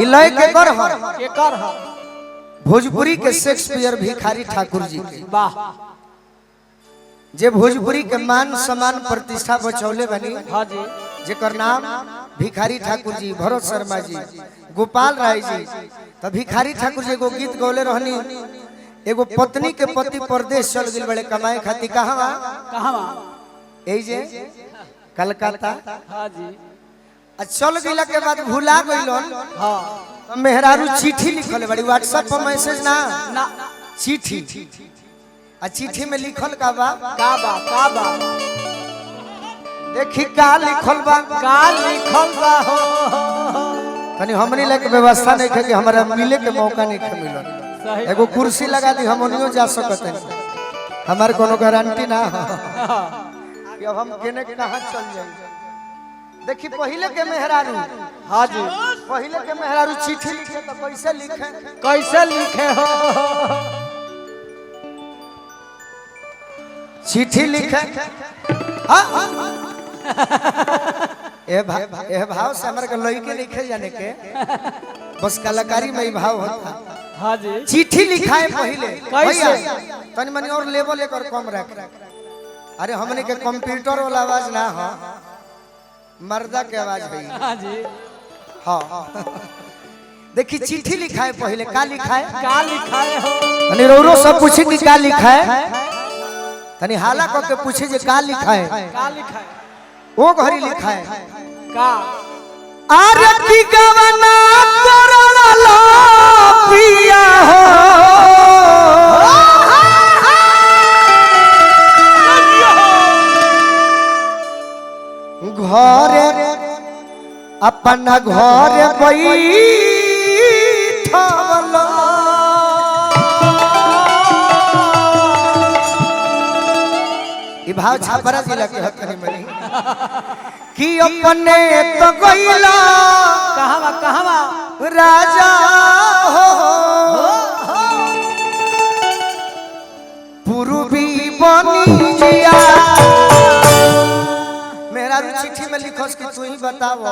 इलय के कर भोजपुरी के शेक्सपियर भिखारी ठाकुर जी के वाह जे भोजपुरी के मान सम्मान प्रतिष्ठा बचौले बनी। हाँ जी जेकर नाम भिखारी ठाकुर जी, भरत शर्मा जी, गोपाल राय जी। तो भिखारी ठाकुर जी एगो गीत गौले रहनी। एगो पत्नी के पति परदेश चल गए बड़े कमाए खातिर। कहाँ जे कलकत्ता। हाँ जी चल गईला के बाद भुला गईलन। हाँ मेहरारू चिट्ठी लिखल बड़ी, व्हाट्सएप पर मैसेज ना चिट्ठी। चिट्ठी में लिखल का बा देखी का लिखल बा हो तनी हमनी लगे व्यवस्था नहीं है कि हमारा मिले के मौका नहीं है मिलल। एगो कुर्सी लगा दी हमनियो जा सकते हैं। हमारे कोनो गारंटी ना हो कि अब हम केने कहां चल जाए। देखी पहले के मेहरारू। हाँ जी पहले के मेहरारू चिट्ठी लिखे तो कैसे लिखे हो चिट्ठी लिखे। ए भाव से हमारे लड़के लिखे जाने के बस कलाकारी में ही भाव होता। हाँ जी चिट्ठी लिखाए पहले कैसे तनी मनी और लेवल एक और कम रख। अरे हमने के कंप्यूटर वाला आवाज ना हो, मर्दा के आवाज है। हाँ जी हाँ देखी चिट्ठी लिखाए पहले का लिखाए हो तनी रो सब पूछे कि का लिखाए। तनी हाला को के पूछे जे का लिखाए। वो घड़ी लिखाए आरे की गवना करला पिया हो घरे अपना घरे बैठल। ई भाव छापरा जिला के हतनी मनी कि अपने तो गईला कहवा राजा हो पूर्वी बनी जिया। मेरा चिट्ठी में लिखोस कि तू ही बताओ।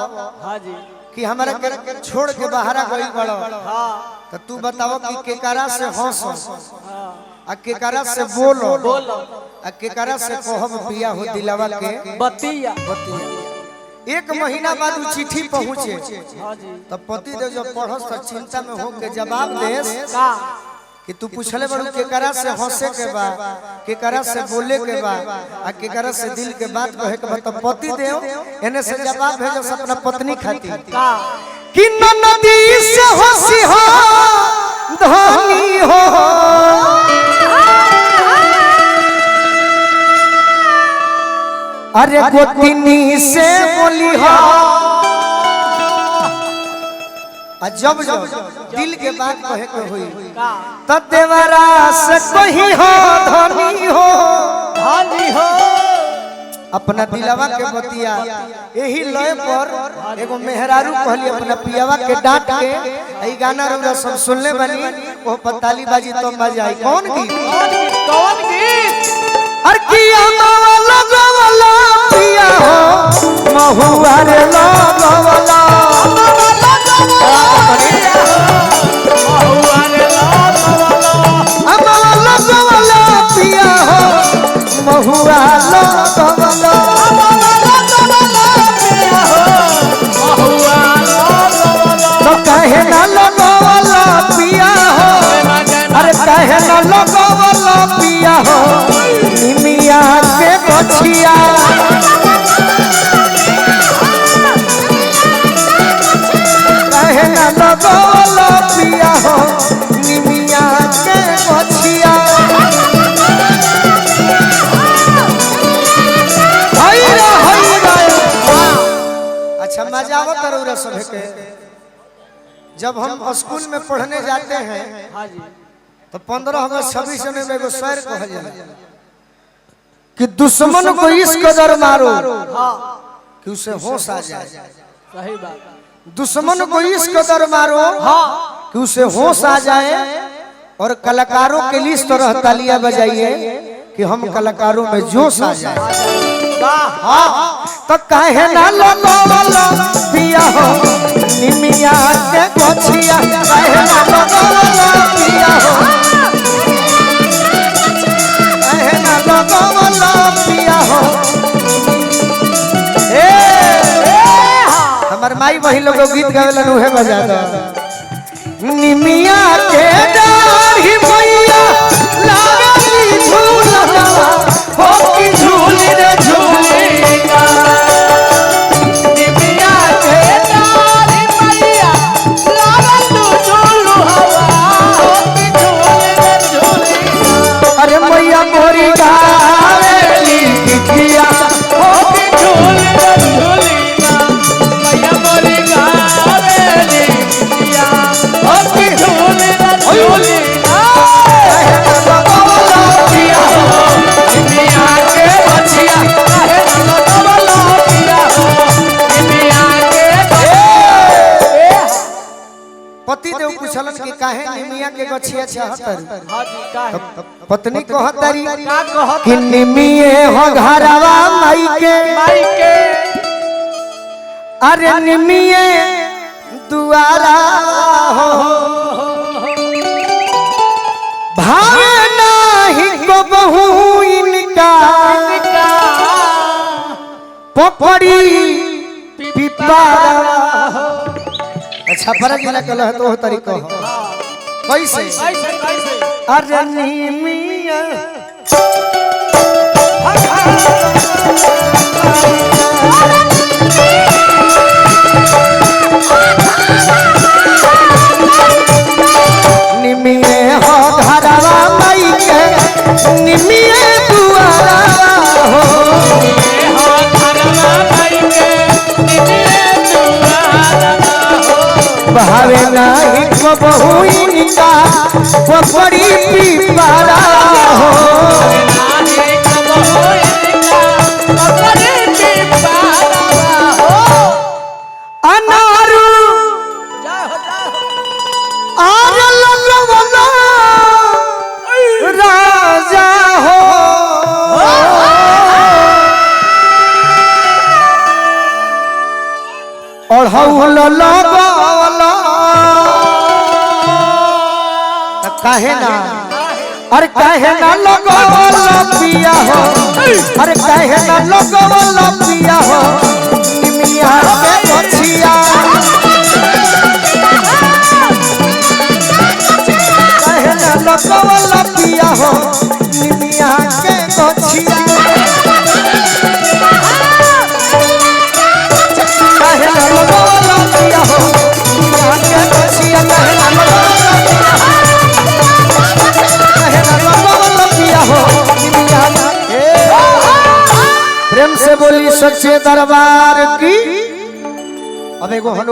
हाँ जी कि हमारा के छोड़ के बाहर गई बड़ो। तो तू बताओ कि केकरा से हंसो आ केकरा से बोलो आ केकरा से कहब पिया हो दिलवा के बतिया। एक महीना बाद वो चिट्ठी पहुँचे। हाँ जी तो पति देव जब पढ़स तो चिंता में हो के जवाब देस कि तू पूछले बड़ू केकरा से हंसे के बा, केकरा से बोले के बा आ केकरा से दिल के बात कहे के बा। तो पति देव एने से जवाब भेजो अपना पत्नी खातिर कि नदी से हंसी हो धनी हो अरे गोतिनी से बोली हो। जब दिल के बात कहे के हुई तो देवरा से कही हो धनी हो अपना दिलवा के बतिया। यही लय पर एगो मेहरारू कहली अपना पियावा के डांट के। ई गाना रउरा सब सुनले बनी। वो पताली बाजी तो मजा आई। कौन गीत अर किया लगवला पिया हो महुआ रे लगवला पिया हो महुआ लगवला तो कहे ना लगवला पिया हो। अरे कहे ना लगवला पिया हो निमिया के गछिया। कहे ना लगवला पिया हो निमिया के गछिया। अच्छा मजा आवत रउरा सब के। जब हम स्कूल में पढ़ने जाते हैं तो 15 अगस्त 26 जनवरी में एगो शेर कहल जाला कि दुश्मन को इस कदर मारो कि उसे होश आ जाए। सही बात। दुश्मन को इस कदर मारो कि उसे होश आ जाए। और कलाकारों के लिए इस तरह तालियां बजाइए कि हम कलाकारों में जोश आ जाए। तो कहे ना लगवला पिया हो निमिया के गछिया काहे ना लगवला पिया हो काहे ना लगवला पिया हो हमार माई वही लोग गीत गावेलन उहे बजा दो निमिया के डाढ़ी मैया लागली झूलवा हो की झूली रे झूलेगा निमिया के डाढ़ी मैया लागल झूलवा हो की झूली रे झूलेगा अरे मैया मोरी गावेली किया हो की झूली रे झूलेगा मैया मोरी गावेली किया हो की झूली रे झूलेगा निमिया के बछिया काहे ना लगवला पिया हो निमिया के पति देव पूछलन कि काहे निमिया के गछिया चाहतर हां जी काहे पत्नी कहतरी का कहत कि निमिये हो घरवा माई के अरे निमिये दुआरा हो भावे नाही को बहु इनका पपड़ी पिपारा अच्छा फरक जिला कल है तो हो तरीका हो कैसे कैसे अरे निमिया निमिये हो घरवा माई के निमिये दुआरा हो भावे नाही को बहु इनका पपड़ी पिपारा हो अनारू आर लगवला राजा हो और हौल लगवला काहे ना अरे काहे ना लगवला पिया हो अरे काहे ना लगवला पिया हो निमिया के गछिया काहे ना लगवला पिया हो निमिया के गछिया काहे ना लगवला पिया हो निमिया के गछिया काहे ना लगवला पिया हो काहे ना लगवला पिया हो निमिया के प्रेम से बोली सच्चे दरबार की अब एगो हनुमान